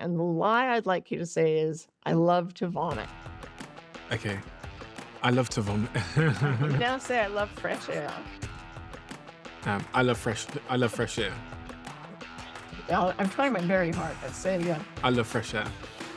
And the lie I'd like you to say is, I love to vomit. Okay. I love to vomit. Now say, I love fresh air. I love fresh air. I'm trying my very hardest. Say it again. I love fresh air.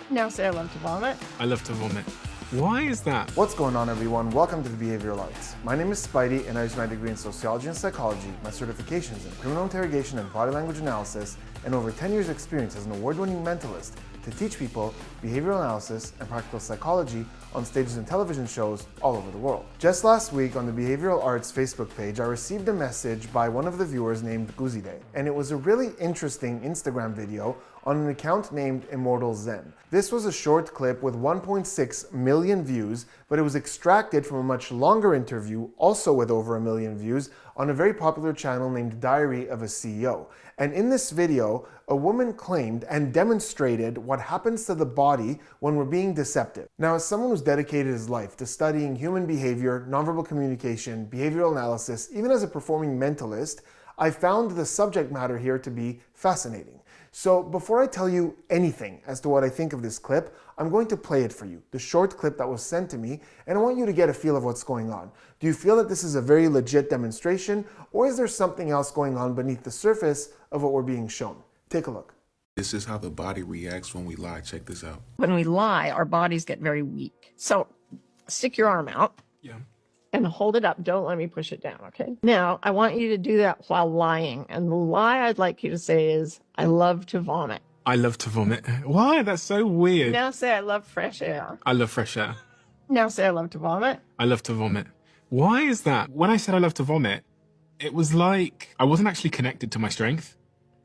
Now say, I love to vomit. I love to vomit. Why is that? What's going on, everyone? Welcome to the Behavioral Arts. My name is Spidey, and I use my degree in sociology and psychology, my certifications in criminal interrogation and body language analysis, and over 10 years' experience as an award-winning mentalist to teach people behavioral analysis and practical psychology on stages and television shows all over the world. Just last week on the Behavioral Arts Facebook page, I received a message by one of the viewers named Guzide, and it was a really interesting Instagram video on an account named Immortal Zen. This was a short clip with 1.6 million views, but it was extracted from a much longer interview, also with over 1 million views, on a very popular channel named Diary of a CEO. And in this video, a woman claimed and demonstrated what happens to the body when we're being deceptive. Now, as someone who's dedicated his life to studying human behavior, nonverbal communication, behavioral analysis, even as a performing mentalist, I found the subject matter here to be fascinating. So before I tell you anything as to what I think of this clip, I'm going to play it for you, the short clip that was sent to me, and I want you to get a feel of what's going on. Do you feel that this is a very legit demonstration, or is there something else going on beneath the surface of what we're being shown? Take a look. This is how the body reacts when we lie. Check this out. When we lie, our bodies get very weak. So stick your arm out. Yeah. And hold it up. Don't let me push it down, okay? Now, I want you to do that while lying. And the lie I'd like you to say is, I love to vomit. I love to vomit. Why? That's so weird. Now say, I love fresh air. I love fresh air. Now say, I love to vomit. I love to vomit. Why is that? When I said I love to vomit, it was like I wasn't actually connected to my strength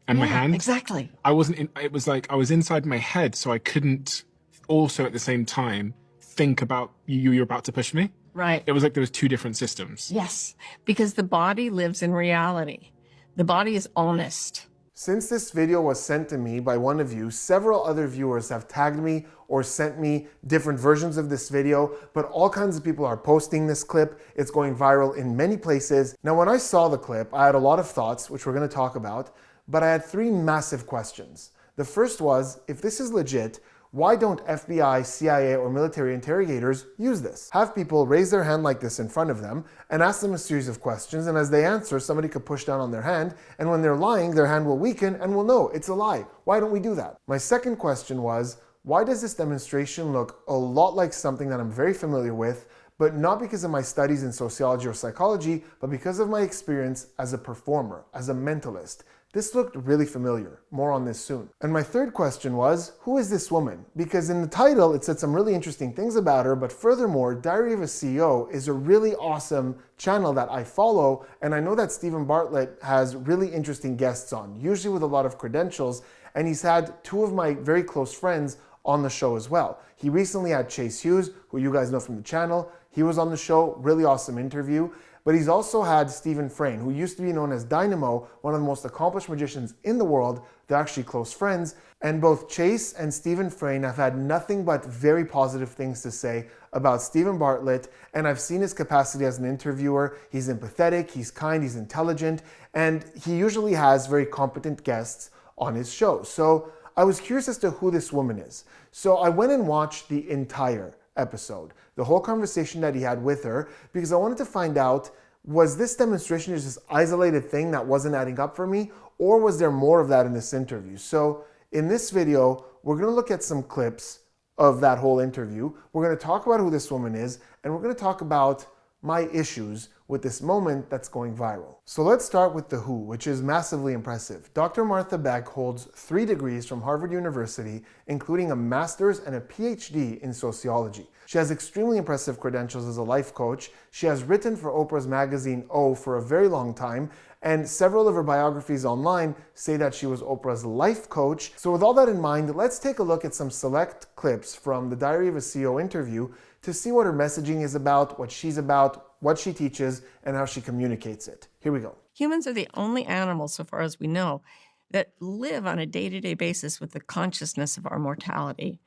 and my hand. Exactly. It was like I was inside my head, so I couldn't also at the same time think about you're about to push me. Right. It was like there was two different systems. Yes, because the body lives in reality. The body is honest. Since this video was sent to me by one of you, several other viewers have tagged me or sent me different versions of this video, but all kinds of people are posting this clip. It's going viral in many places. Now, when I saw the clip, I had a lot of thoughts, which we're going to talk about, but I had three massive questions. The first was, if this is legit, why don't FBI, CIA, or military interrogators use this? Have people raise their hand like this in front of them and ask them a series of questions, and as they answer, somebody could push down on their hand, and when they're lying, their hand will weaken and we'll know it's a lie. Why don't we do that? My second question was, why does this demonstration look a lot like something that I'm very familiar with, but not because of my studies in sociology or psychology, but because of my experience as a performer, as a mentalist? This looked really familiar. More on this soon. And my third question was, who is this woman? Because in the title, it said some really interesting things about her, but furthermore, Diary of a CEO is a really awesome channel that I follow, and I know that Steven Bartlett has really interesting guests on, usually with a lot of credentials, and he's had two of my very close friends on the show as well. He recently had Chase Hughes, who you guys know from the channel. He was on the show, really awesome interview. But he's also had Stephen Frayne, who used to be known as Dynamo, one of the most accomplished magicians in the world. They're actually close friends. And both Chase and Stephen Frayne have had nothing but very positive things to say about Steven Bartlett. And I've seen his capacity as an interviewer. He's empathetic, he's kind, he's intelligent, and he usually has very competent guests on his show. So I was curious as to who this woman is. So I went and watched the entire episode, the whole conversation that he had with her, because I wanted to find out, was this demonstration just this isolated thing that wasn't adding up for me, or was there more of that in this interview? So in this video, we're going to look at some clips of that whole interview. We're going to talk about who this woman is, and we're going to talk about my issues with this moment that's going viral. So let's start with the who, which is massively impressive. Dr. Martha Beck holds 3 degrees from Harvard University, including a master's and a PhD in sociology. She has extremely impressive credentials as a life coach. She has written for Oprah's magazine O for a very long time, and several of her biographies online say that she was Oprah's life coach. So with all that in mind, let's take a look at some select clips from the Diary of a CEO interview to see what her messaging is about, what she's about, what she teaches, and how she communicates it. Here we go. Humans are the only animals, so far as we know, that live on a day-to-day basis with the consciousness of our mortality.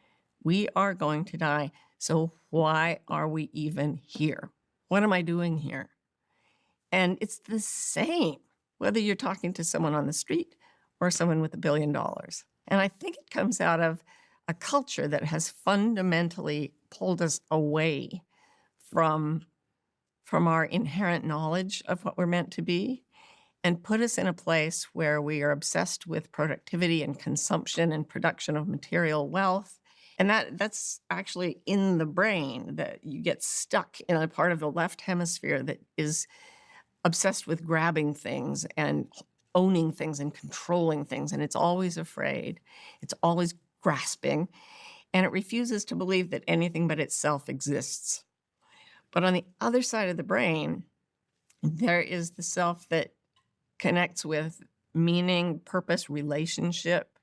We are going to die. So why are we even here? What am I doing here? And it's the same, whether you're talking to someone on the street or someone with $1 billion. And I think it comes out of a culture that has fundamentally pulled us away from our inherent knowledge of what we're meant to be and put us in a place where we are obsessed with productivity and consumption and production of material wealth. And that's actually in the brain, that you get stuck in a part of the left hemisphere that is obsessed with grabbing things and owning things and controlling things. And it's always afraid. It's always grasping. And it refuses to believe that anything but itself exists. But on the other side of the brain, there is the self that connects with meaning, purpose, relationship,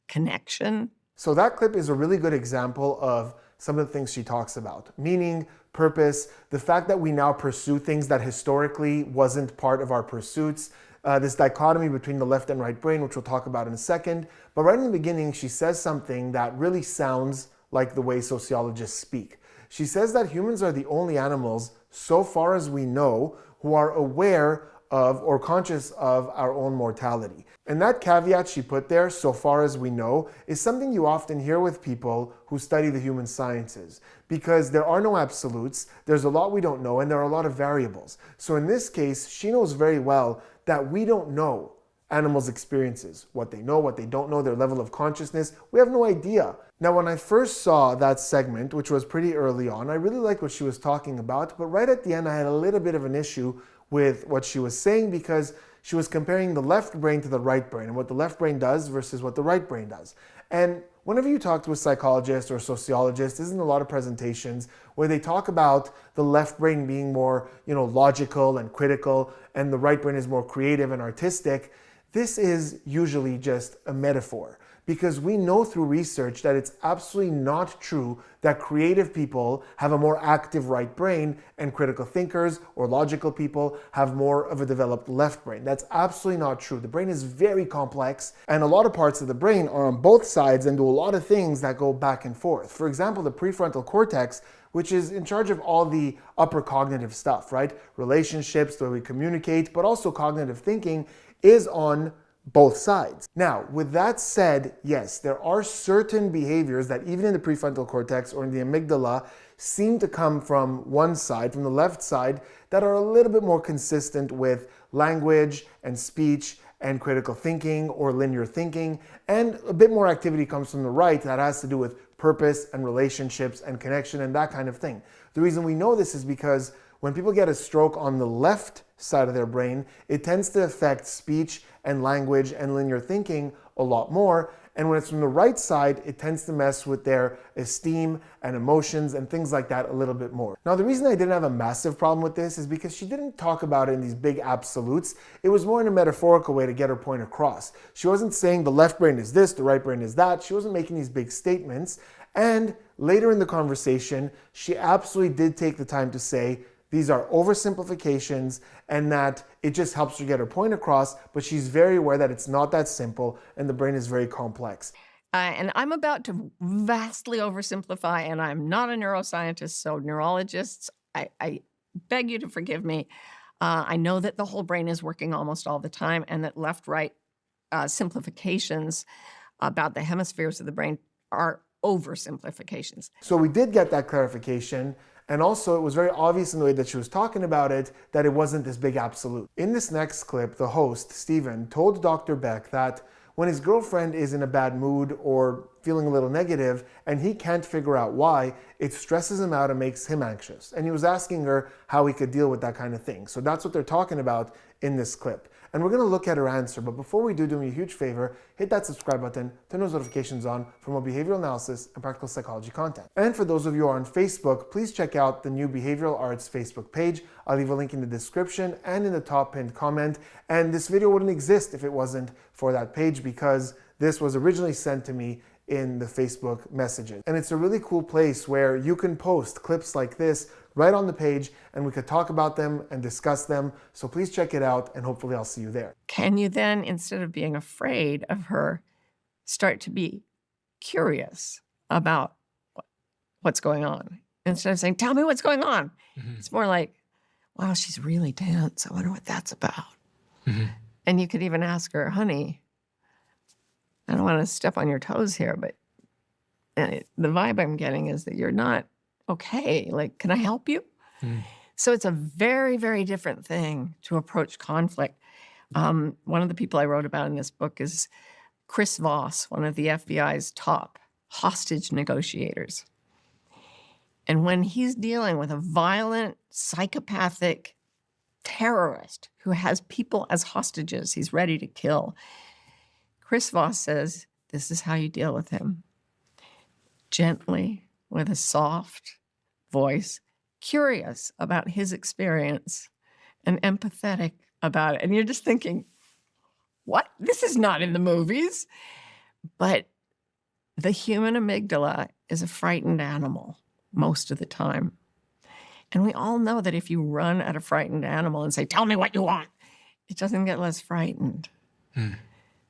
connection. So that clip is a really good example of some of the things she talks about. Meaning, purpose, the fact that we now pursue things that historically wasn't part of our pursuits, this dichotomy between the left and right brain, which we'll talk about in a second. But right in the beginning, she says something that really sounds like the way sociologists speak. She says that humans are the only animals, so far as we know, who are aware of or conscious of our own mortality. And that caveat she put there, so far as we know, is something you often hear with people who study the human sciences, because there are no absolutes, there's a lot we don't know, and there are a lot of variables. So in this case, she knows very well that we don't know animals' experiences, what they know, what they don't know, their level of consciousness. We have no idea. Now, when I first saw that segment, which was pretty early on, I really liked what she was talking about, but right at the end, I had a little bit of an issue with what she was saying, because she was comparing the left brain to the right brain and what the left brain does versus what the right brain does. And whenever you talk to a psychologist or a sociologist, there's in a lot of presentations where they talk about the left brain being more, logical and critical, and the right brain is more creative and artistic. This is usually just a metaphor, because we know through research that it's absolutely not true that creative people have a more active right brain and critical thinkers or logical people have more of a developed left brain. That's absolutely not true. The brain is very complex, and a lot of parts of the brain are on both sides and do a lot of things that go back and forth. For example, the prefrontal cortex, which is in charge of all the upper cognitive stuff, right? Relationships, the way we communicate, but also cognitive thinking, is on both sides. Now, with that said, yes, there are certain behaviors that even in the prefrontal cortex or in the amygdala seem to come from one side, from the left side, that are a little bit more consistent with language and speech and critical thinking or linear thinking, and a bit more activity comes from the right that has to do with purpose and relationships and connection and that kind of thing. The reason we know this is because when people get a stroke on the left side of their brain, it tends to affect speech and language and linear thinking a lot more. And when it's from the right side, it tends to mess with their esteem and emotions and things like that a little bit more. Now, the reason I didn't have a massive problem with this is because she didn't talk about it in these big absolutes. It was more in a metaphorical way to get her point across. She wasn't saying the left brain is this, the right brain is that. She wasn't making these big statements. And later in the conversation, she absolutely did take the time to say, these are oversimplifications and that it just helps her get her point across, but she's very aware that it's not that simple and the brain is very complex. And I'm about to vastly oversimplify, and I'm not a neuroscientist, so neurologists, I beg you to forgive me. I know that the whole brain is working almost all the time, and that left-right simplifications about the hemispheres of the brain are oversimplifications. So we did get that clarification. And also, it was very obvious in the way that she was talking about it that it wasn't this big absolute. In this next clip, the host, Steven, told Dr. Beck that when his girlfriend is in a bad mood or feeling a little negative and he can't figure out why, it stresses him out and makes him anxious. And he was asking her how he could deal with that kind of thing. So that's what they're talking about in this clip. And we're going to look at her answer, but before we do me a huge favor, hit that subscribe button, turn those notifications on for more behavioral analysis and practical psychology content. And for those of you who are on Facebook, please check out the new Behavioral Arts Facebook page. I'll leave a link in the description and in the top pinned comment. And this video wouldn't exist if it wasn't for that page, because this was originally sent to me in the Facebook messages. And it's a really cool place where you can post clips like this right on the page, and we could talk about them and discuss them. So please check it out, and hopefully I'll see you there. Can you then, instead of being afraid of her, start to be curious about what's going on? Instead of saying, tell me what's going on. Mm-hmm. It's more like, wow, she's really tense. I wonder what that's about. Mm-hmm. And you could even ask her, honey, I don't want to step on your toes here, but the vibe I'm getting is that you're not okay. Like, can I help you? So it's a very, very different thing to approach conflict. One of the people I wrote about in this book is Chris Voss, one of the FBI's top hostage negotiators. And when he's dealing with a violent, psychopathic terrorist who has people as hostages he's ready to kill, Chris Voss says, this is how you deal with him. Gently, with a soft voice, curious about his experience and empathetic about it. And you're just thinking, what? This is not in the movies. But the human amygdala is a frightened animal most of the time. And we all know that if you run at a frightened animal and say, tell me what you want, it doesn't get less frightened.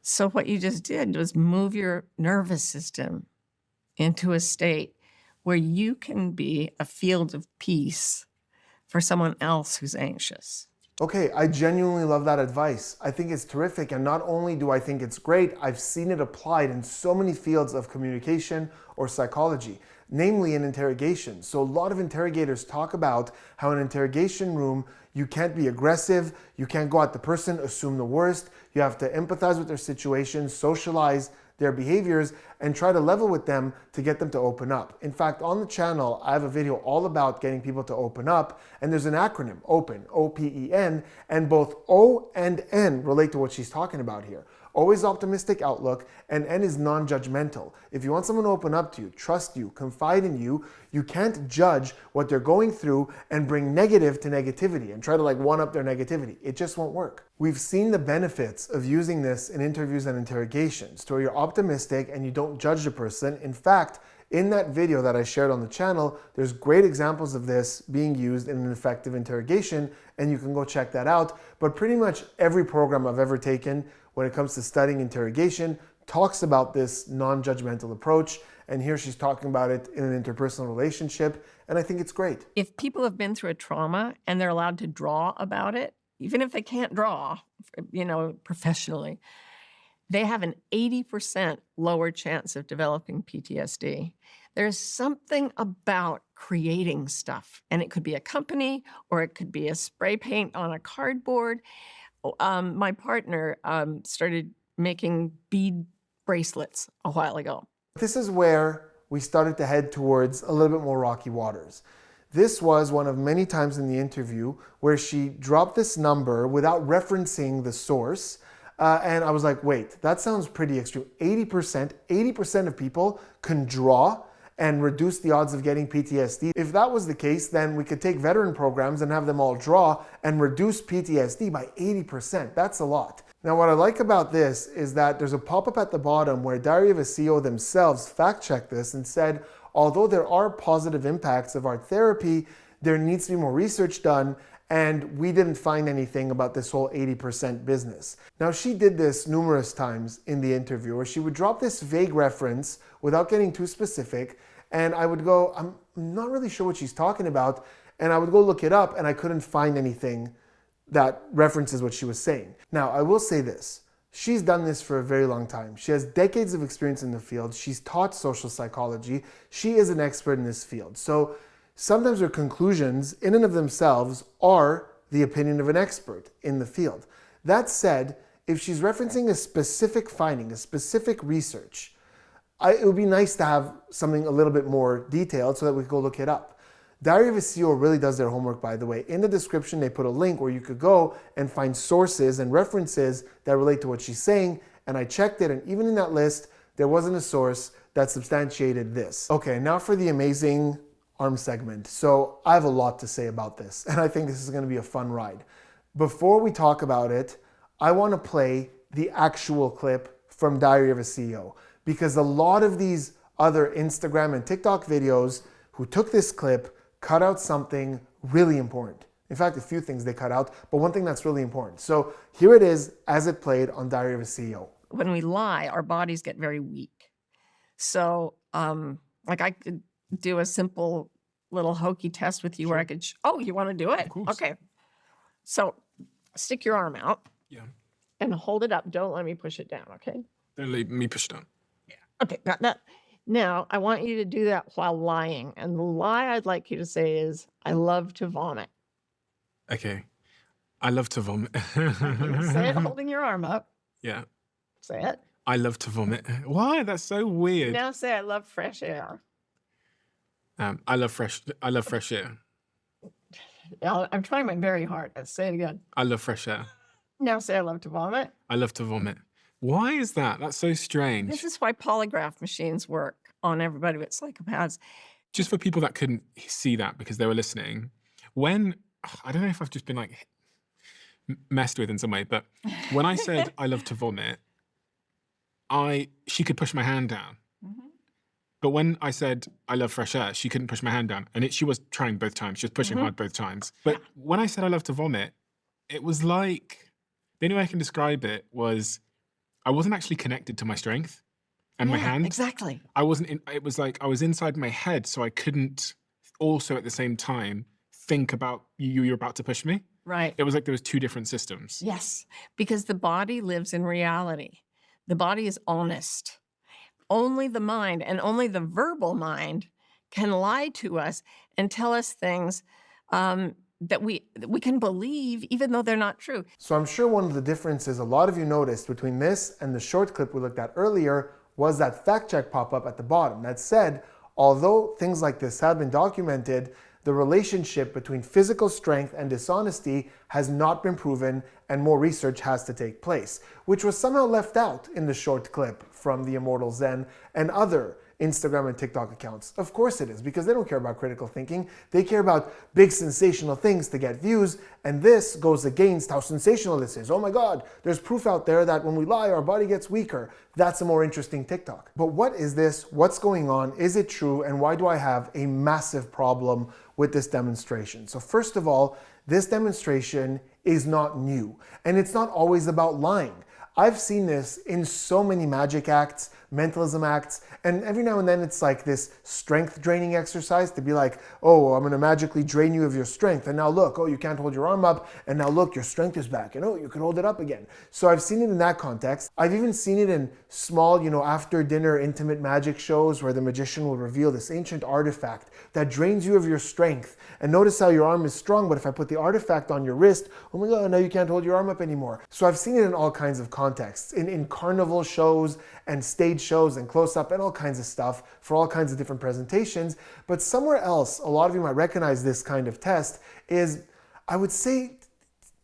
So what you just did was move your nervous system into a state where you can be a field of peace for someone else who's anxious. Okay, I genuinely love that advice. I think it's terrific, and not only do I think it's great, I've seen it applied in so many fields of communication or psychology, namely in interrogation. So a lot of interrogators talk about how in an interrogation room, you can't be aggressive, you can't go at the person, assume the worst, you have to empathize with their situation, socialize their behaviors, and try to level with them to get them to open up. In fact, on the channel, I have a video all about getting people to open up, and there's an acronym, OPEN, O-P-E-N, and both O and N relate to what she's talking about here. O is optimistic outlook, and N is non-judgmental. If you want someone to open up to you, trust you, confide in you, you can't judge what they're going through and bring negative to negativity and try to like one-up their negativity. It just won't work. We've seen the benefits of using this in interviews and interrogations, to where you're optimistic and you don't judge the person. In fact, in that video that I shared on the channel, there's great examples of this being used in an effective interrogation, and you can go check that out. But pretty much every program I've ever taken when it comes to studying interrogation talks about this non-judgmental approach. And here she's talking about it in an interpersonal relationship, and I think it's great. If people have been through a trauma and they're allowed to draw about it, even if they can't draw, professionally, they have an 80% lower chance of developing PTSD. There's something about creating stuff, and it could be a company or it could be a spray paint on a cardboard. My partner started making bead bracelets a while ago. This is where we started to head towards a little bit more rocky waters. This was one of many times in the interview where she dropped this number without referencing the source. And I was like, wait, that sounds pretty extreme. 80% of people can draw and reduce the odds of getting PTSD. If that was the case, then we could take veteran programs and have them all draw and reduce PTSD by 80%. That's a lot. Now, what I like about this is that there's a pop-up at the bottom where Diary of a CEO themselves fact-checked this and said, although there are positive impacts of art therapy, there needs to be more research done, and we didn't find anything about this whole 80% business. Now, she did this numerous times in the interview where she would drop this vague reference without getting too specific, and I would go, I'm not really sure what she's talking about, and I would go look it up, and I couldn't find anything that references what she was saying. Now, I will say this. She's done this for a very long time. She has decades of experience in the field. She's taught social psychology. She is an expert in this field. So sometimes her conclusions in and of themselves are the opinion of an expert in the field. That said, if she's referencing a specific finding, a specific research, it would be nice to have something a little bit more detailed so that we could go look it up. Diary of a CEO really does their homework, by the way. In the description, they put a link where you could go and find sources and references that relate to what she's saying. And I checked it, and even in that list, there wasn't a source that substantiated this. Okay, now for the amazing arm segment. So I have a lot to say about this, and I think this is gonna be a fun ride. Before we talk about it, I wanna play the actual clip from Diary of a CEO, because a lot of these other Instagram and TikTok videos who took this clip cut out something really important. In fact, a few things they cut out, but one thing that's really important. So here it is as it played on Diary of a CEO. When we lie, our bodies get very weak. So like I could do a simple little hokey test with you where I could, oh, you want to do it? Of course. Okay. So stick your arm out. Yeah. And hold it up. Don't let me push it down, okay? Don't leave me push down. Okay, got that. Now, I want you to do that while lying. And the lie I'd like you to say is, I love to vomit. Okay. I love to vomit. Say it holding your arm up. Yeah. Say it. I love to vomit. Why? That's so weird. Now say, I love fresh air. I love fresh air. I'm trying my very hard. Let's say it again. I love fresh air. Now say, I love to vomit. I love to vomit. Why is that? That's so strange. This is why polygraph machines work on everybody with psychopaths. Just for people that couldn't see that because they were listening, when, I don't know if I've just been like messed with in some way, but when I said I love to vomit, she could push my hand down. But when I said I love fresh air, she couldn't push my hand down. And she was trying both times. She was pushing hard both times. But when I said I love to vomit, it was like, the only way I can describe it was I wasn't actually connected to my strength and my hand. Exactly. It was like I was inside my head, so I couldn't also at the same time think about you're about to push me. Right. It was like there was two different systems. Yes, because the body lives in reality. The body is honest. Only the mind and only the verbal mind can lie to us and tell us things that we can believe even though they're not true. So I'm sure one of the differences a lot of you noticed between this and the short clip we looked at earlier was that fact check pop-up at the bottom that said, although things like this have been documented, the relationship between physical strength and dishonesty has not been proven and more research has to take place, which was somehow left out in the short clip from the Immortal Zen and other Instagram and TikTok accounts. Of course it is, because they don't care about critical thinking. They care about big sensational things to get views, and this goes against how sensational this is. Oh my God, there's proof out there that when we lie, our body gets weaker. That's a more interesting TikTok. But what is this? What's going on? Is it true? And why do I have a massive problem with this demonstration? So first of all, this demonstration is not new, and it's not always about lying. I've seen this in so many magic acts, mentalism acts, and every now and then it's like this strength draining exercise to be like, oh, I'm gonna magically drain you of your strength, and now look, oh, you can't hold your arm up, and now look, your strength is back, and oh, you can hold it up again. So I've seen it in that context. I've even seen it in small, after dinner intimate magic shows where the magician will reveal this ancient artifact that drains you of your strength. And notice how your arm is strong, but if I put the artifact on your wrist, oh my God, now you can't hold your arm up anymore. So I've seen it in all kinds of contexts, in carnival shows and stage shows and close-up and all kinds of stuff for all kinds of different presentations. But somewhere else, a lot of you might recognize this kind of test is, I would say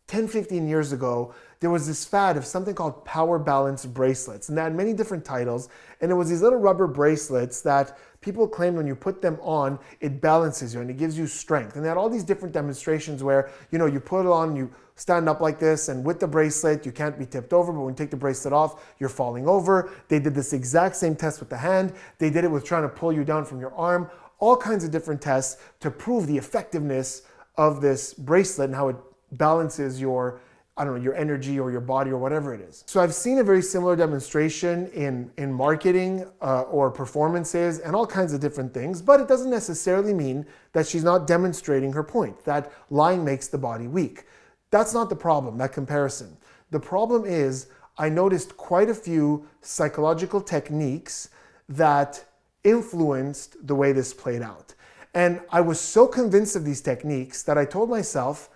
10, 15 years ago, there was this fad of something called power balance bracelets, and they had many different titles, and it was these little rubber bracelets that people claimed when you put them on, it balances you and it gives you strength. And they had all these different demonstrations where, you put it on, you stand up like this, and with the bracelet, you can't be tipped over, but when you take the bracelet off, you're falling over. They did this exact same test with the hand. They did it with trying to pull you down from your arm. All kinds of different tests to prove the effectiveness of this bracelet and how it balances your energy or your body or whatever it is. So I've seen a very similar demonstration in marketing or performances and all kinds of different things, but it doesn't necessarily mean that she's not demonstrating her point, that lying makes the body weak. That's not the problem, that comparison. The problem is I noticed quite a few psychological techniques that influenced the way this played out. And I was so convinced of these techniques that I told myself,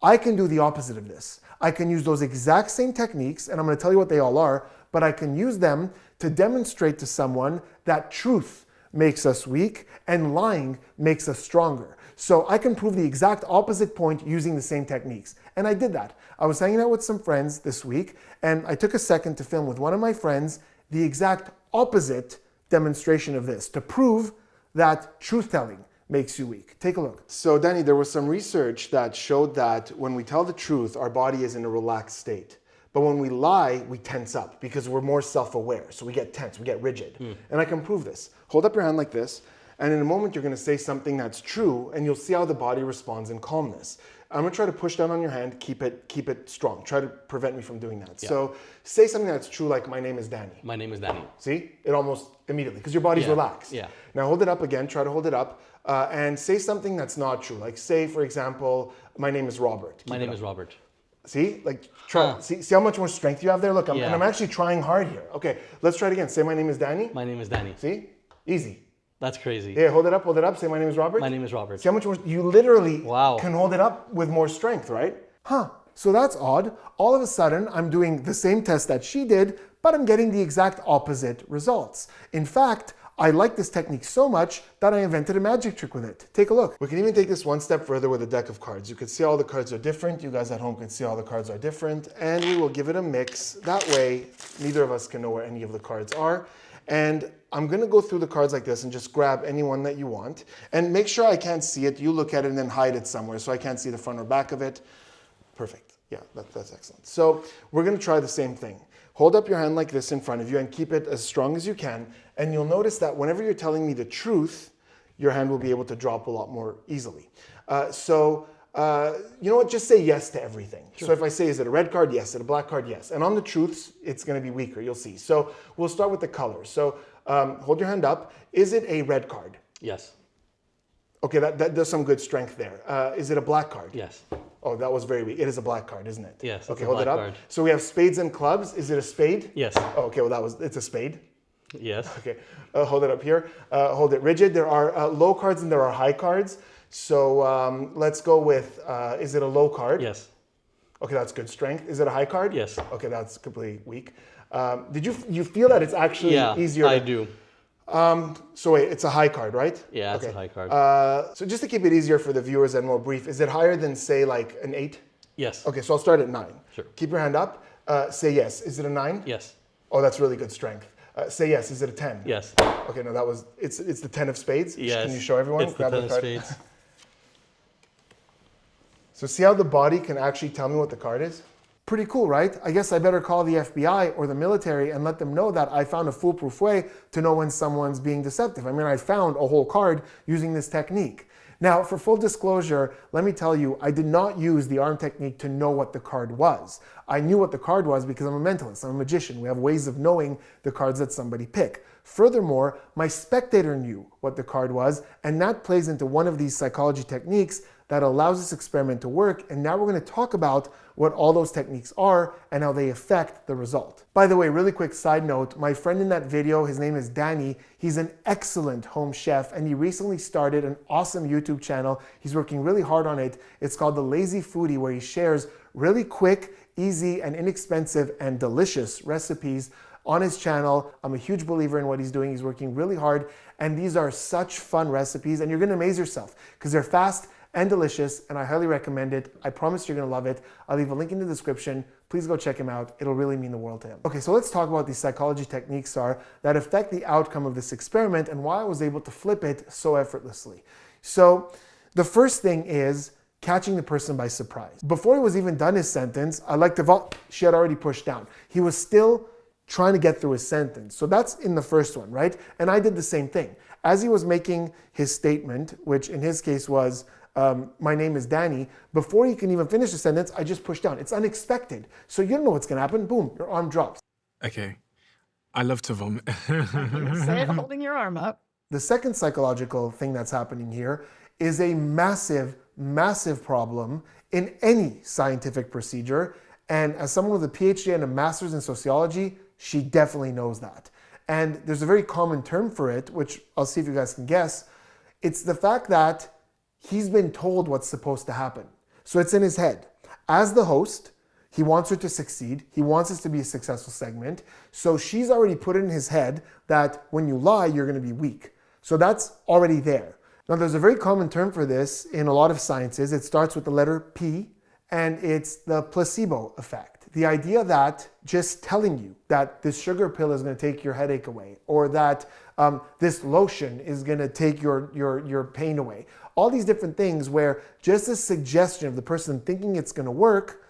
I can do the opposite of this. I can use those exact same techniques, and I'm going to tell you what they all are, but I can use them to demonstrate to someone that truth makes us weak and lying makes us stronger. So I can prove the exact opposite point using the same techniques. And I did that. I was hanging out with some friends this week, and I took a second to film with one of my friends the exact opposite demonstration of this to prove that truth-telling makes you weak. Take a look. So Danny, there was some research that showed that when we tell the truth, our body is in a relaxed state. But when we lie, we tense up because we're more self-aware. So we get tense, we get rigid. And I can prove this. Hold up your hand like this, and in a moment you're gonna say something that's true, and you'll see how the body responds in calmness. I'm gonna try to push down on your hand, keep it strong. Try to prevent me from doing that. Yeah. So say something that's true, like my name is Danny. My name is Danny. See, it almost immediately, because your body's relaxed. Yeah. Now hold it up again, try to hold it up, and say something that's not true. Like say, for example, my name is Robert. My name is Robert. See, like, try. See how much more strength you have there? Look, and I'm actually trying hard here. Okay, let's try it again. Say, my name is Danny. My name is Danny. See? Easy. That's crazy. Yeah, hold it up, hold it up. Say, my name is Robert. My name is Robert. See how much more, you literally Wow. can hold it up with more strength, right? So that's odd. All of a sudden, I'm doing the same test that she did, but I'm getting the exact opposite results. In fact, I like this technique so much that I invented a magic trick with it. Take a look. We can even take this one step further with a deck of cards. You can see all the cards are different. You guys at home can see all the cards are different. And we will give it a mix. That way, neither of us can know where any of the cards are. And I'm gonna go through the cards like this and just grab any one that you want. And make sure I can't see it. You look at it and then hide it somewhere so I can't see the front or back of it. Perfect. Yeah, that's excellent. So we're gonna try the same thing. Hold up your hand like this in front of you and keep it as strong as you can. And you'll notice that whenever you're telling me the truth, your hand will be able to drop a lot more easily. You know what? Just say yes to everything. Sure. So if I say, is it a red card? Yes. Is it a black card? Yes. And on the truths, it's going to be weaker. You'll see. So we'll start with the colors. So hold your hand up. Is it a red card? Yes. Okay, that does some good strength there. Is it a black card? Yes. Oh, that was very weak. It is a black card, isn't it? Yes. Okay, hold it up. Card. So we have spades and clubs. Is it a spade? Yes. Oh, okay, well it's a spade. Yes. Okay, hold it up here. Hold it rigid. There are low cards and there are high cards. So let's go with, is it a low card? Yes. Okay, that's good strength. Is it a high card? Yes. Okay, that's completely weak. Did you feel that it's actually easier? I do. So wait, it's a high card, right? Yeah, it's a high card. So just to keep it easier for the viewers and more brief, is it higher than, say, like an 8? Yes. Okay, so I'll start at 9. Sure. Keep your hand up. Say yes. Is it a 9? Yes. Oh, that's really good strength. Say yes. Is it a 10? Yes. Okay, no, it's the 10 of spades. Yes. Can you show everyone? It's the 10 of spades. So see how the body can actually tell me what the card is? Pretty cool, right? I guess I better call the FBI or the military and let them know that I found a foolproof way to know when someone's being deceptive. I mean, I found a whole card using this technique. Now, for full disclosure, let me tell you, I did not use the arm technique to know what the card was. I knew what the card was because I'm a mentalist, I'm a magician. We have ways of knowing the cards that somebody pick. Furthermore, my spectator knew what the card was, and that plays into one of these psychology techniques that allows this experiment to work. And now we're going to talk about what all those techniques are and how they affect the result. By the way, really quick side note, my friend in that video, his name is Danny. He's an excellent home chef and he recently started an awesome YouTube channel. He's working really hard on it. It's called The Lazy Foodie, where he shares really quick, easy, and inexpensive and delicious recipes on his channel. I'm a huge believer in what he's doing. He's working really hard and these are such fun recipes and you're going to amaze yourself because they're fast and delicious, and I highly recommend it. I promise you're gonna love it. I'll leave a link in the description. Please go check him out. It'll really mean the world to him. Okay, so let's talk about these psychology techniques that affect the outcome of this experiment and why I was able to flip it so effortlessly. So the first thing is catching the person by surprise. Before he was even done his sentence, she had already pushed down. He was still trying to get through his sentence. So that's in the first one, right? And I did the same thing. As he was making his statement, which in his case was, my name is Danny, before he can even finish the sentence, I just push down. It's unexpected. So you don't know what's gonna happen. Boom, your arm drops. Okay. I love to vomit. Say it holding your arm up. The second psychological thing that's happening here is a massive, massive problem in any scientific procedure. And as someone with a PhD and a master's in sociology, she definitely knows that. And there's a very common term for it, which I'll see if you guys can guess. It's the fact that he's been told what's supposed to happen. So it's in his head. As the host, he wants her to succeed. He wants this to be a successful segment. So she's already put it in his head that when you lie, you're going to be weak. So that's already there. Now, there's a very common term for this in a lot of sciences. It starts with the letter P, and it's the placebo effect. The idea that just telling you that this sugar pill is going to take your headache away, or that this lotion is going to take your pain away. All these different things where just a suggestion of the person thinking it's going to work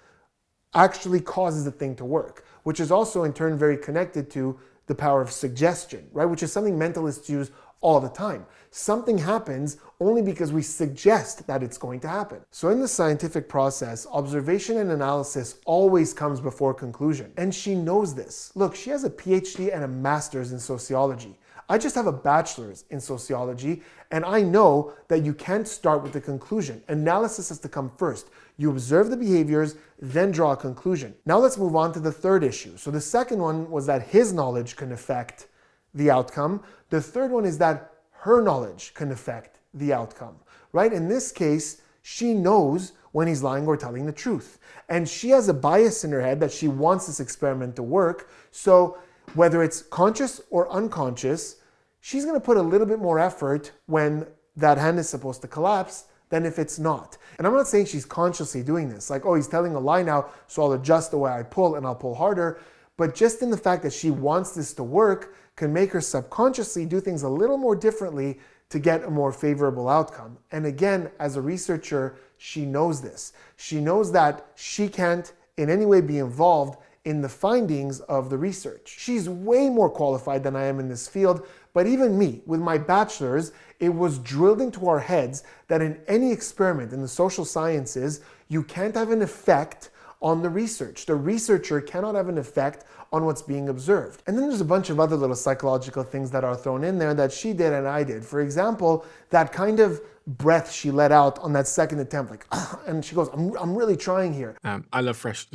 actually causes the thing to work, which is also in turn very connected to the power of suggestion, right? Which is something mentalists use all the time. Something happens only because we suggest that it's going to happen. So in the scientific process, observation and analysis always comes before conclusion. And she knows this. Look, she has a PhD and a master's in sociology. I just have a bachelor's in sociology, and I know that you can't start with the conclusion. Analysis has to come first. You observe the behaviors, then draw a conclusion. Now let's move on to the third issue. So the second one was that his knowledge can affect the outcome. The third one is that her knowledge can affect the outcome, right? In this case, she knows when he's lying or telling the truth. And she has a bias in her head that she wants this experiment to work. So whether it's conscious or unconscious, she's going to put a little bit more effort when that hand is supposed to collapse than if it's not. And I'm not saying she's consciously doing this, like, oh, he's telling a lie now, so I'll adjust the way I pull and I'll pull harder. But just in the fact that she wants this to work can make her subconsciously do things a little more differently to get a more favorable outcome. And again, as a researcher, she knows this. She knows that she can't in any way be involved in the findings of the research. She's way more qualified than I am in this field, but even me, with my bachelor's, it was drilled into our heads that in any experiment in the social sciences, you can't have an effect on the research. The researcher cannot have an effect on what's being observed. And then there's a bunch of other little psychological things that are thrown in there that she did and I did. For example, that kind of breath she let out on that second attempt, like, and she goes, I'm really trying here. I love fresh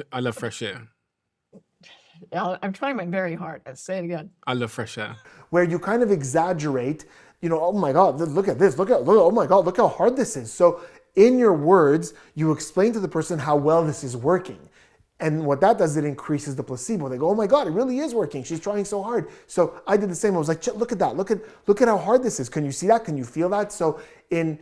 air. I'm trying my very hard. Let's say it again. I love fresh air. Where you kind of exaggerate, you know, oh my God, look at this, oh my God, look how hard this is. So in your words, you explain to the person how well this is working. And what that does, it increases the placebo. They go, oh my God, it really is working. She's trying so hard. So I did the same. I was like, look at that. Look at how hard this is. Can you see that? Can you feel that? So in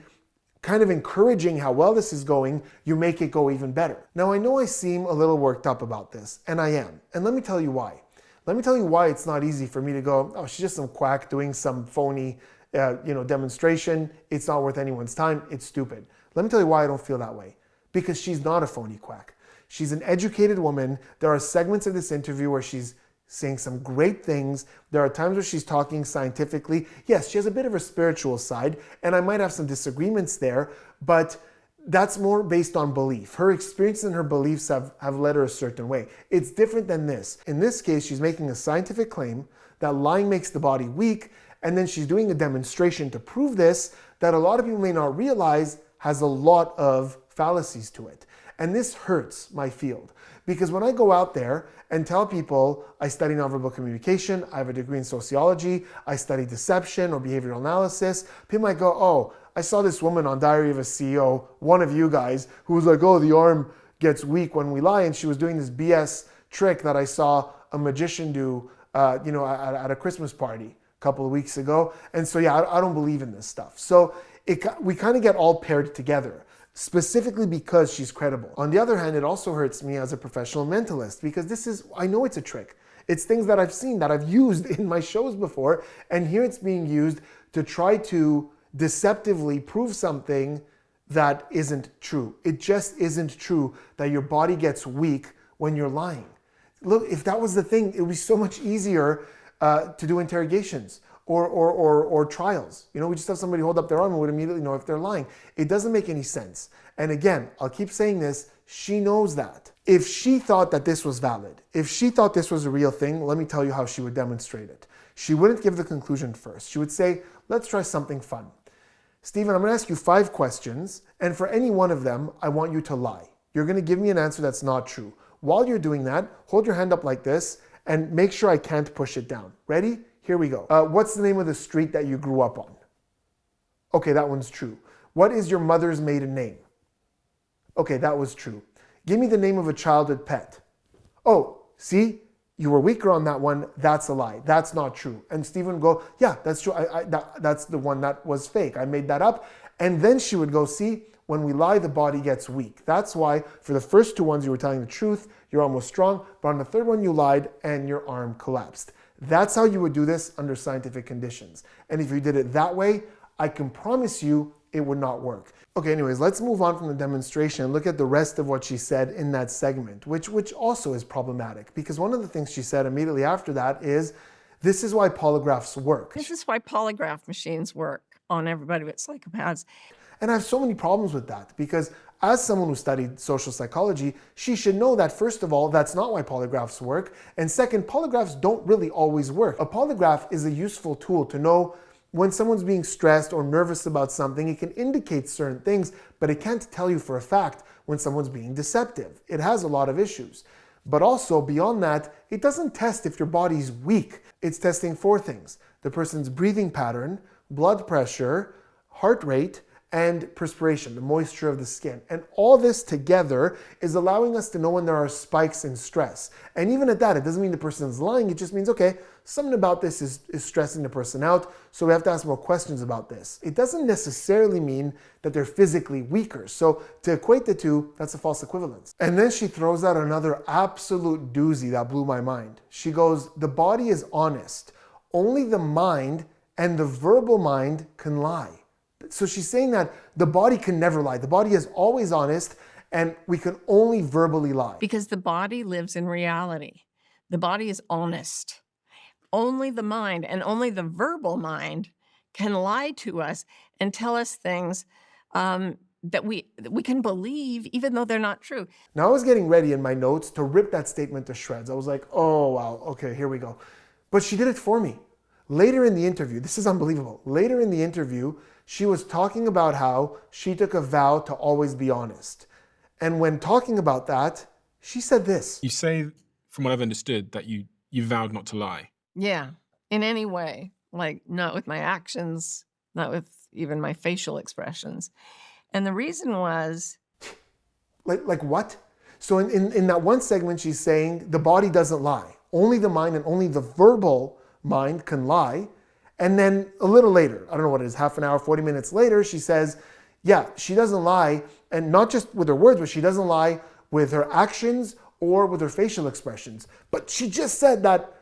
kind of encouraging how well this is going, you make it go even better. Now, I know I seem a little worked up about this, and I am. And let me tell you why. Let me tell you why it's not easy for me to go, oh, she's just some quack doing some phony demonstration. It's not worth anyone's time. It's stupid. Let me tell you why I don't feel that way. Because she's not a phony quack. She's an educated woman. There are segments of this interview where she's saying some great things. There are times where she's talking scientifically. Yes, she has a bit of a spiritual side, and I might have some disagreements there, but that's more based on belief. Her experience and her beliefs have led her a certain way. It's different than this. In this case, she's making a scientific claim that lying makes the body weak, and then she's doing a demonstration to prove this that a lot of people may not realize has a lot of fallacies to it. And this hurts my field because when I go out there and tell people I study nonverbal communication, I have a degree in sociology, I study deception or behavioral analysis, people might go, oh, I saw this woman on Diary of a CEO, one of you guys, who was like, oh, the arm gets weak when we lie. And she was doing this BS trick that I saw a magician do at a Christmas party a couple of weeks ago. And so, yeah, I don't believe in this stuff. So we kind of get all paired together, specifically because she's credible. On the other hand, it also hurts me as a professional mentalist because I know it's a trick. It's things that I've seen, that I've used in my shows before, and here it's being used to try to deceptively prove something that isn't true. It just isn't true that your body gets weak when you're lying. Look, if that was the thing, it would be so much easier to do interrogations or trials. You know, we just have somebody hold up their arm and would immediately know if they're lying. It doesn't make any sense. And again, I'll keep saying this, she knows that. If she thought that this was valid, if she thought this was a real thing, let me tell you how she would demonstrate it. She wouldn't give the conclusion first. She would say, let's try something fun. Steven, I'm going to ask you 5 questions, and for any one of them, I want you to lie. You're going to give me an answer that's not true. While you're doing that, hold your hand up like this and make sure I can't push it down. Ready? Here we go. What's the name of the street that you grew up on? Okay, that one's true. What is your mother's maiden name? Okay, that was true. Give me the name of a childhood pet. Oh, see? You were weaker on that one. That's a lie. That's not true. And Steven would go, yeah, that's true. That's the one that was fake. I made that up. And then she would go, see, when we lie, the body gets weak. That's why for the first 2 ones, you were telling the truth. You're almost strong. But on the third one, you lied and your arm collapsed. That's how you would do this under scientific conditions. And if you did it that way, I can promise you it would not work. Okay, anyways, let's move on from the demonstration and look at the rest of what she said in that segment, which also is problematic because one of the things she said immediately after that is, this is why polygraphs work. This is why polygraph machines work on everybody with psychopaths. And I have so many problems with that because As someone who studied social psychology, she should know that, first of all, that's not why polygraphs work. And second, polygraphs don't really always work. A polygraph is a useful tool to know when someone's being stressed or nervous about something. It can indicate certain things, but it can't tell you for a fact when someone's being deceptive. It has a lot of issues. But also, beyond that, it doesn't test if your body's weak. It's testing 4 things: the person's breathing pattern, blood pressure, heart rate, and perspiration, the moisture of the skin. And all this together is allowing us to know when there are spikes in stress. And even at that, it doesn't mean the person is lying. It just means, okay, something about this is stressing the person out, so we have to ask more questions about this. It doesn't necessarily mean that they're physically weaker. So to equate the two, that's a false equivalence. And then she throws out another absolute doozy that blew my mind. She goes, the body is honest. Only the mind and the verbal mind can lie. So she's saying that the body can never lie. The body is always honest, and we can only verbally lie. Because the body lives in reality. The body is honest. Only the mind, and only the verbal mind, can lie to us and tell us things that we can believe, even though they're not true. Now, I was getting ready in my notes to rip that statement to shreds. I was like, oh, wow, okay, here we go. But she did it for me. Later in the interview, this is unbelievable. Later in the interview, she was talking about how she took a vow to always be honest. And when talking about that, she said this. You say, from what I've understood, that you vowed not to lie. Yeah, in any way, like not with my actions, not with even my facial expressions. And the reason was... Like what? So in that one segment, she's saying the body doesn't lie. Only the mind and only the verbal mind can lie. And then a little later, I don't know what it is, half an hour, 40 minutes later, she says, yeah, she doesn't lie, and not just with her words, but she doesn't lie with her actions or with her facial expressions. But she just said that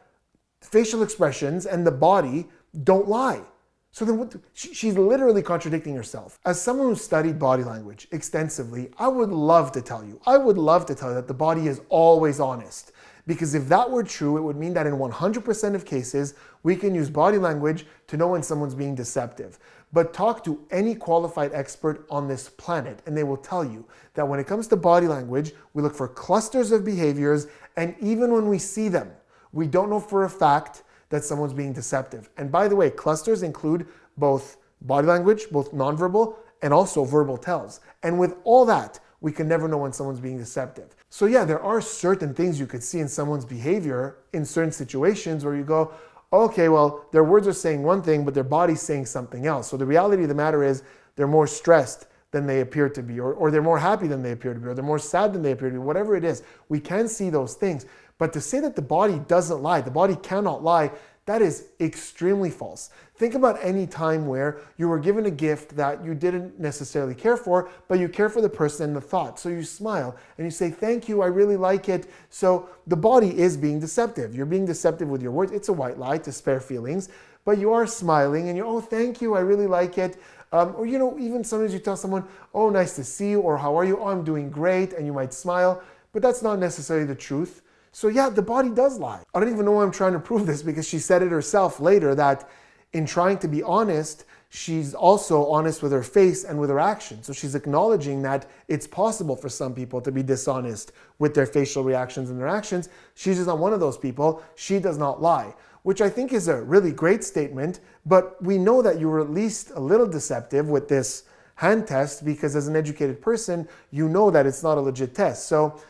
facial expressions and the body don't lie. So then she's literally contradicting herself. As someone who studied body language extensively, I would love to tell you that the body is always honest. Because if that were true, it would mean that in 100% of cases, we can use body language to know when someone's being deceptive. But talk to any qualified expert on this planet, and they will tell you that when it comes to body language, we look for clusters of behaviors, and even when we see them, we don't know for a fact that someone's being deceptive. And by the way, clusters include both body language, both nonverbal, and also verbal tells. And with all that, we can never know when someone's being deceptive. So yeah, there are certain things you could see in someone's behavior in certain situations where you go, okay, well, their words are saying one thing, but their body's saying something else. So the reality of the matter is they're more stressed than they appear to be, or they're more happy than they appear to be, or they're more sad than they appear to be, whatever it is. We can see those things. But to say that the body doesn't lie, the body cannot lie, that is extremely false. Think about any time where you were given a gift that you didn't necessarily care for, but you care for the person and the thought. So you smile and you say, thank you, I really like it. So the body is being deceptive. You're being deceptive with your words. It's a white lie to spare feelings, but you are smiling and you're, oh, thank you, I really like it. Or, you know, even sometimes you tell someone, oh, nice to see you, or how are you? Oh, I'm doing great, and you might smile, but that's not necessarily the truth. So yeah, the body does lie. I don't even know why I'm trying to prove this, because she said it herself later that in trying to be honest, she's also honest with her face and with her actions. So she's acknowledging that it's possible for some people to be dishonest with their facial reactions and their actions. She's just not one of those people. She does not lie, which I think is a really great statement, but we know that you were at least a little deceptive with this hand test, because as an educated person, you know that it's not a legit test. So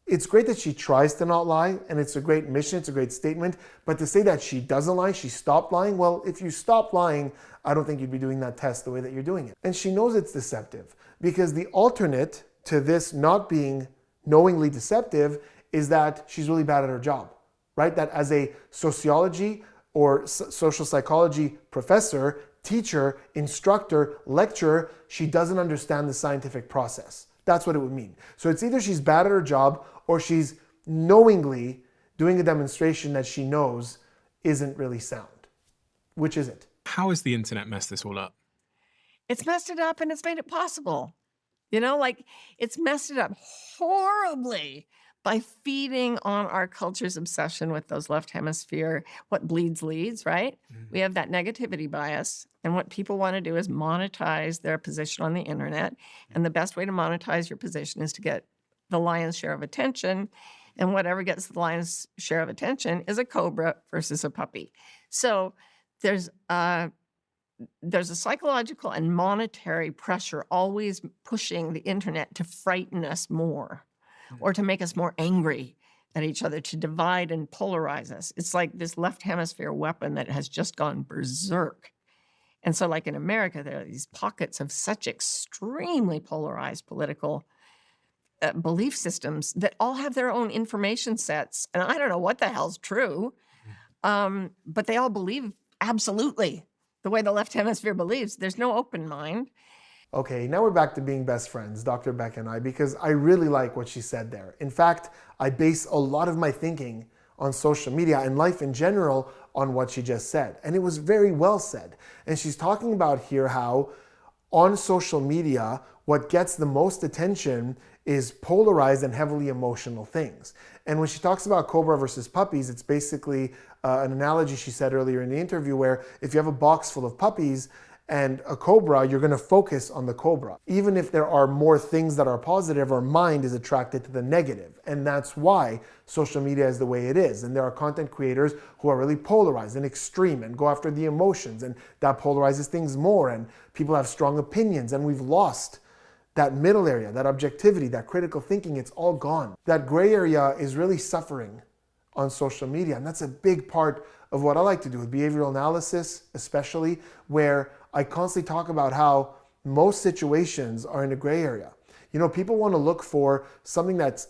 it's great that she tries to not lie, and it's a great mission, it's a great statement, but to say that she doesn't lie, she stopped lying, well, if you stop lying, I don't think you'd be doing that test the way that you're doing it. And she knows it's deceptive, because the alternate to this not being knowingly deceptive is that she's really bad at her job, right? That as a sociology or social psychology professor, teacher, instructor, lecturer, she doesn't understand the scientific process. That's what it would mean. So it's either she's bad at her job, or she's knowingly doing a demonstration that she knows isn't really sound. Which is it? How has the internet messed this all up? It's messed it up and it's made it possible. You know, like it's messed it up horribly. by feeding on our culture's obsession with those left hemisphere, what bleeds leads, right? We have that negativity bias. And what people want to do is monetize their position on the internet. And the best way to monetize your position is to get the lion's share of attention. And whatever gets the lion's share of attention is a cobra versus a puppy. So there's a psychological and monetary pressure always pushing the internet to frighten us more or to make us more angry at each other, to divide and polarize us. It's like this left hemisphere weapon that has just gone berserk. And so like in America, there are these pockets of such extremely polarized political belief systems that all have their own information sets. And I don't know what the hell's true, but they all believe absolutely the way the left hemisphere believes. There's no open mind. Okay, now we're back to being best friends, Dr. Beck and I, because I really like what she said there. In fact, I base a lot of my thinking on social media and life in general on what she just said. And it was very well said. And she's talking about here how on social media, what gets the most attention is polarized and heavily emotional things. And when she talks about cobra versus puppies, it's basically an analogy she said earlier in the interview where if you have a box full of puppies and a cobra, you're going to focus on the cobra. Even if there are more things that are positive, our mind is attracted to the negative. And that's why social media is the way it is. And there are content creators who are really polarized and extreme and go after the emotions, and that polarizes things more. And people have strong opinions, and we've lost that middle area, that objectivity, that critical thinking. It's all gone. That gray area is really suffering on social media. And that's a big part of what I like to do with behavioral analysis, especially, where I constantly talk about how most situations are in a gray area. You know, people want to look for something that's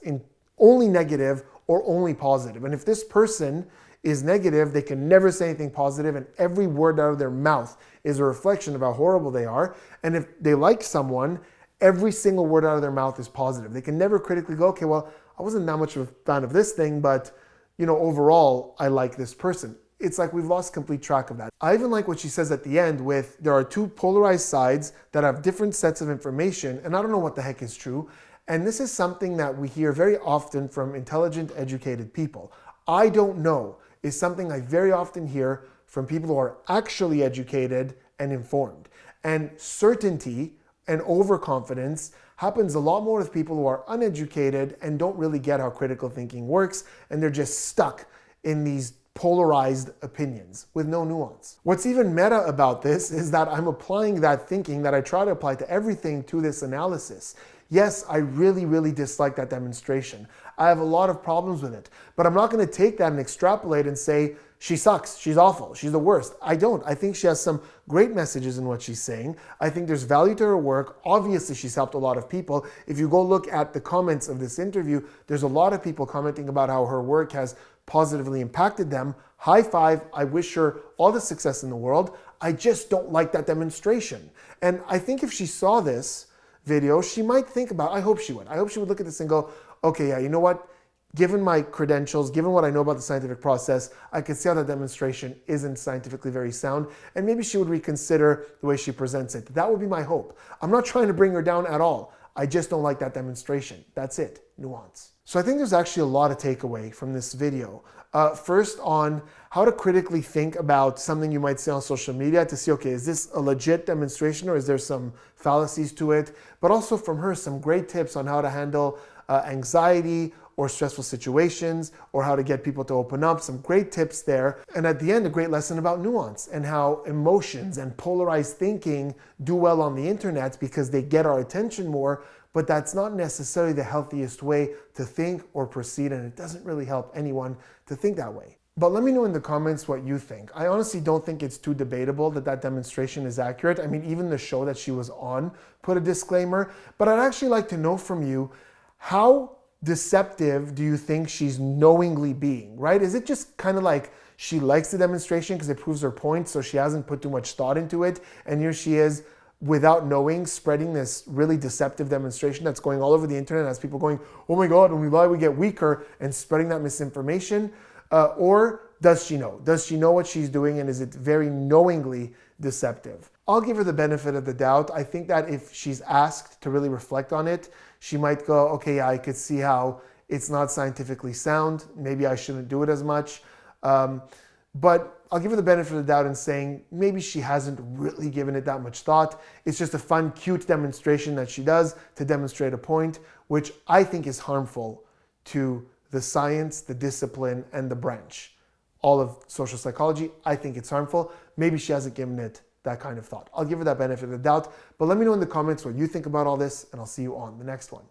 only negative or only positive. And if this person is negative, they can never say anything positive, and every word out of their mouth is a reflection of how horrible they are. And if they like someone, every single word out of their mouth is positive. They can never critically go, okay, well, I wasn't that much of a fan of this thing, but you know, overall, I like this person. It's like we've lost complete track of that. I even like what she says at the end with, there are two polarized sides that have different sets of information, and I don't know what the heck is true. And this is something that we hear very often from intelligent, educated people. I don't know is something I very often hear from people who are actually educated and informed. And certainty and overconfidence happens a lot more with people who are uneducated and don't really get how critical thinking works, and they're just stuck in these polarized opinions with no nuance. What's even meta about this is that I'm applying that thinking that I try to apply to everything to this analysis. Yes, I really, really dislike that demonstration. I have a lot of problems with it, but I'm not going to take that and extrapolate and say, she sucks, she's awful, she's the worst. I don't. I think she has some great messages in what she's saying. I think there's value to her work. Obviously, she's helped a lot of people. If you go look at the comments of this interview, there's a lot of people commenting about how her work has positively impacted them. High five. I wish her all the success in the world. I just don't like that demonstration. And I think if she saw this video, she might think about, I hope she would look at this and go, okay, yeah, you know what? Given my credentials, given what I know about the scientific process, I could see how that demonstration isn't scientifically very sound, and maybe she would reconsider the way she presents it. That would be my hope. I'm not trying to bring her down at all. I just don't like that demonstration. That's it. Nuance. So I think there's actually a lot of takeaway from this video. First, on how to critically think about something you might say on social media to see, okay, is this a legit demonstration or is there some fallacies to it? But also from her, some great tips on how to handle anxiety or stressful situations, or how to get people to open up. Some great tips there. And at the end, a great lesson about nuance and how emotions and polarized thinking do well on the internet because they get our attention more, but that's not necessarily the healthiest way to think or proceed, and it doesn't really help anyone to think that way. But let me know in the comments what you think. I honestly don't think it's too debatable that that demonstration is accurate. I mean, even the show that she was on put a disclaimer, but I'd actually like to know from you, how deceptive do you think she's knowingly being, right? Is it just kind of like she likes the demonstration because it proves her point, so she hasn't put too much thought into it, and here she is without knowing spreading this really deceptive demonstration that's going all over the internet, as people going, oh my God, when we lie we get weaker, and spreading that misinformation? Or does she know? Does she know what she's doing, and is it very knowingly deceptive? I'll give her the benefit of the doubt. I think that if she's asked to really reflect on it, she might go, okay, yeah, I could see how it's not scientifically sound. Maybe I shouldn't do it as much. But I'll give her the benefit of the doubt in saying maybe she hasn't really given it that much thought. It's just a fun, cute demonstration that she does to demonstrate a point, which I think is harmful to the science, the discipline, and the branch. All of social psychology, I think it's harmful. Maybe she hasn't given it that kind of thought. I'll give her that benefit of the doubt, but let me know in the comments what you think about all this, and I'll see you on the next one.